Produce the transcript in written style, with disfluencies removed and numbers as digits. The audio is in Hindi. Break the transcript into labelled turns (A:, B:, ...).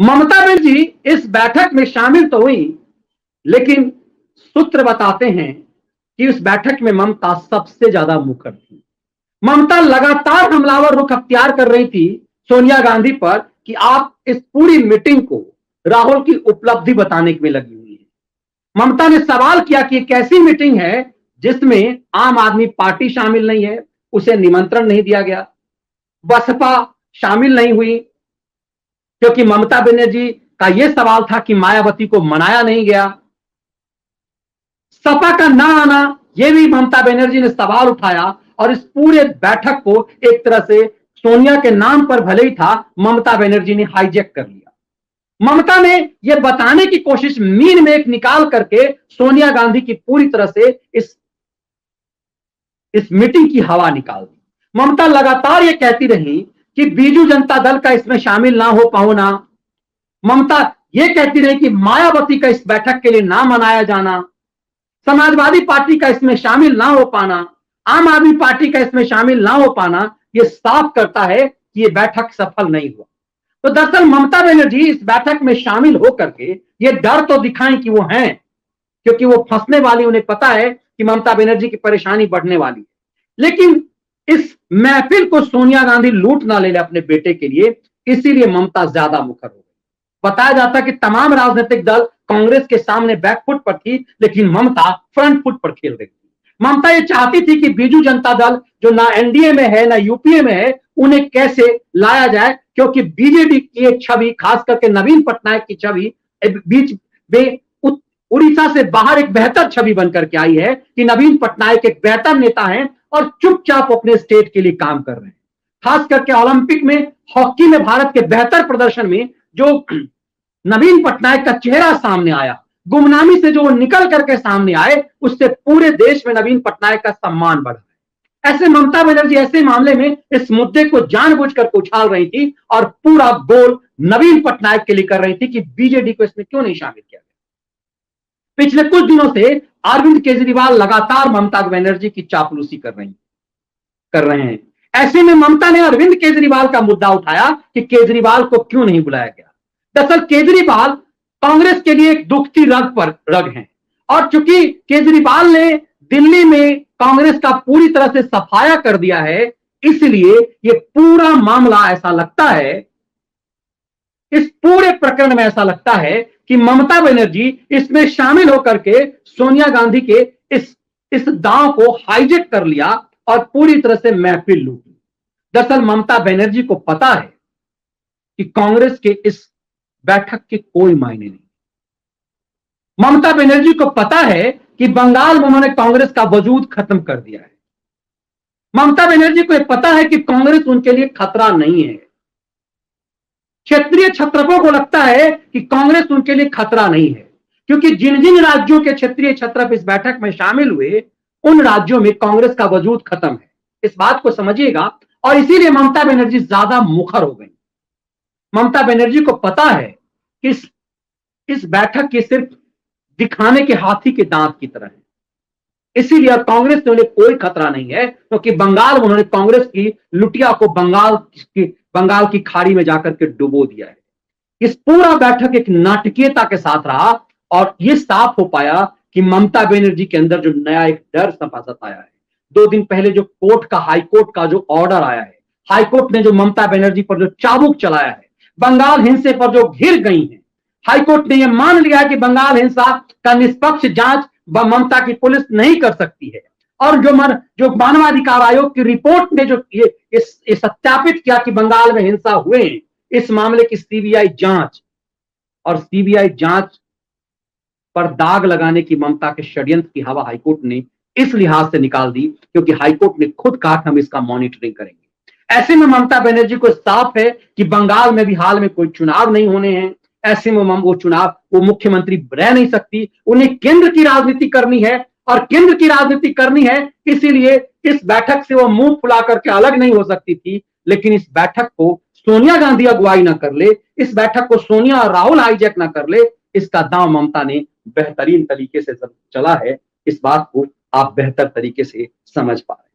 A: ममता बनर्जी इस बैठक में शामिल तो हुई, लेकिन सूत्र बताते हैं कि इस बैठक में ममता सबसे ज्यादा मुखर थी। ममता लगातार हमलावर रुख अख्तियार कर रही थी सोनिया गांधी पर कि आप इस पूरी मीटिंग को राहुल की उपलब्धि बताने में लगी हुई है। ममता ने सवाल किया कि एक ऐसी मीटिंग है जिसमें आम आदमी पार्टी शामिल नहीं है, उसे निमंत्रण नहीं दिया गया, बसपा शामिल नहीं हुई, क्योंकि ममता बनर्जी का यह सवाल था कि मायावती को मनाया नहीं गया। सपा का ना आना, यह भी ममता बनर्जी ने सवाल उठाया और इस पूरे बैठक को एक तरह से सोनिया के नाम पर भले ही था, ममता बनर्जी ने हाईजैक कर लिया। ममता ने यह बताने की कोशिश मीन में एक निकाल करके सोनिया गांधी की पूरी तरह से इस मीटिंग की हवा निकाल दी। ममता लगातार यह कहती रही कि बीजू जनता दल का इसमें शामिल ना हो पाना। ममता यह कहती रही कि मायावती का इस बैठक के लिए ना मनाया जाना, समाजवादी पार्टी का इसमें शामिल ना हो पाना, आम आदमी पार्टी का इसमें शामिल ना हो पाना, यह साफ करता है कि यह बैठक सफल नहीं हुआ। तो दरअसल ममता बनर्जी इस बैठक में शामिल होकर के यह डर तो दिखाएं कि वो हैं, क्योंकि वो फंसने वाली, उन्हें पता है कि ममता बनर्जी की परेशानी बढ़ने वाली है। लेकिन इस महफिल को सोनिया गांधी लूट ना ले अपने बेटे के लिए, इसीलिए ममता ज्यादा मुखर हो गई। बताया जाता कि तमाम राजनीतिक दल कांग्रेस के सामने बैकफुट पर थी, लेकिन ममता फ्रंट फुट पर खेल रही थी। ममता ये चाहती थी कि बीजू जनता दल जो ना एनडीए में है ना यूपीए में है, उन्हें कैसे लाया जाए, क्योंकि बीजेडी की एक छवि, खास करके नवीन पटनायक की छवि बीच में उड़ीसा से बाहर एक बेहतर छवि बनकर के आई है कि नवीन पटनायक एक बेहतर नेता हैं और चुपचाप अपने स्टेट के लिए काम कर रहे हैं। खास करके ओलंपिक में, हॉकी में भारत के बेहतर प्रदर्शन में जो नवीन पटनायक का चेहरा सामने आया, गुमनामी से जो वो निकल करके सामने आए, उससे पूरे देश में नवीन पटनायक का सम्मान बढ़ा है। ऐसे ममता बनर्जी ऐसे मामले में इस मुद्दे को जानबूझकर उछाल रही थी और पूरा गोल नवीन पटनायक के लिए कर रही थी कि बीजेडी को इसमें क्यों नहीं शामिल किया गया। पिछले कुछ दिनों से अरविंद केजरीवाल लगातार ममता बनर्जी की चापलूसी कर रहे हैं। ऐसे में ममता ने अरविंद केजरीवाल का मुद्दा उठाया कि केजरीवाल को क्यों नहीं बुलाया गया। दरअसल केजरीवाल कांग्रेस के लिए एक दुखती रग हैं, और चूंकि केजरीवाल ने दिल्ली में कांग्रेस का पूरी तरह से सफाया कर दिया है, इसलिए ये पूरा मामला ऐसा लगता है, इस पूरे प्रकरण में ऐसा लगता है कि ममता बनर्जी इसमें शामिल होकर के सोनिया गांधी के इस दांव को हाईजैक कर लिया और पूरी तरह से महफिल लूटी। दरअसल ममता बनर्जी को पता है कि कांग्रेस के इस बैठक के कोई मायने नहीं। ममता बनर्जी को पता है कि बंगाल में उन्होंने कांग्रेस का वजूद खत्म कर दिया है। ममता बनर्जी को पता है कि कांग्रेस उनके लिए खतरा नहीं है। क्षेत्रीय छत्रपों को लगता है कि कांग्रेस उनके लिए खतरा नहीं है, क्योंकि जिन जिन राज्यों के क्षेत्रीय छत्रप इस बैठक में शामिल हुए, उन राज्यों में कांग्रेस का वजूद खत्म है। इस बात को समझिएगा, और इसीलिए ममता बनर्जी ज्यादा मुखर हो गई। ममता बनर्जी को पता है कि इस बैठक के सिर्फ दिखाने के हाथी के दांत की तरह है, इसीलिए कांग्रेस से उन्हें कोई खतरा नहीं है, क्योंकि बंगाल में उन्होंने कांग्रेस की लुटिया को बंगाल की खाड़ी में जाकर के डुबो दिया है। इस पूरा बैठक एक नाटकीयता के साथ रहा, और यह साफ हो पाया कि ममता बनर्जी के अंदर जो नया एक डर सफासत आया है। 2 दिन पहले जो हाईकोर्ट का जो ऑर्डर आया है, हाईकोर्ट ने जो ममता बनर्जी पर जो चाबुक चलाया है, बंगाल हिंसा पर जो घिर गई है, हाईकोर्ट ने यह मान लिया कि बंगाल हिंसा का निष्पक्ष जांच ममता की पुलिस नहीं कर सकती है, और जो मानवाधिकार आयोग की रिपोर्ट ने जो ये सत्यापित किया कि बंगाल में हिंसा हुए हैं, इस मामले की सीबीआई जांच, और सीबीआई जांच पर दाग लगाने की ममता के षड्यंत्र की हवा हाईकोर्ट ने इस लिहाज से निकाल दी, क्योंकि हाईकोर्ट ने खुद कहा कि हम इसका मॉनिटरिंग करेंगे। ऐसे में ममता बनर्जी को साफ है कि बंगाल में भी हाल में कोई चुनाव नहीं होने हैं। ऐसे में वो मुख्यमंत्री रह नहीं सकती, उन्हें केंद्र की राजनीति करनी है, और केंद्र की राजनीति करनी है, इसीलिए इस बैठक से वो मुंह फुला करके अलग नहीं हो सकती थी। लेकिन इस बैठक को सोनिया गांधी अगुवाई ना कर ले, इस बैठक को सोनिया और राहुल हाईजैक ना कर ले, इसका दांव ममता ने बेहतरीन तरीके से चला है। इस बात को आप बेहतर तरीके से समझ पा रहे हैं।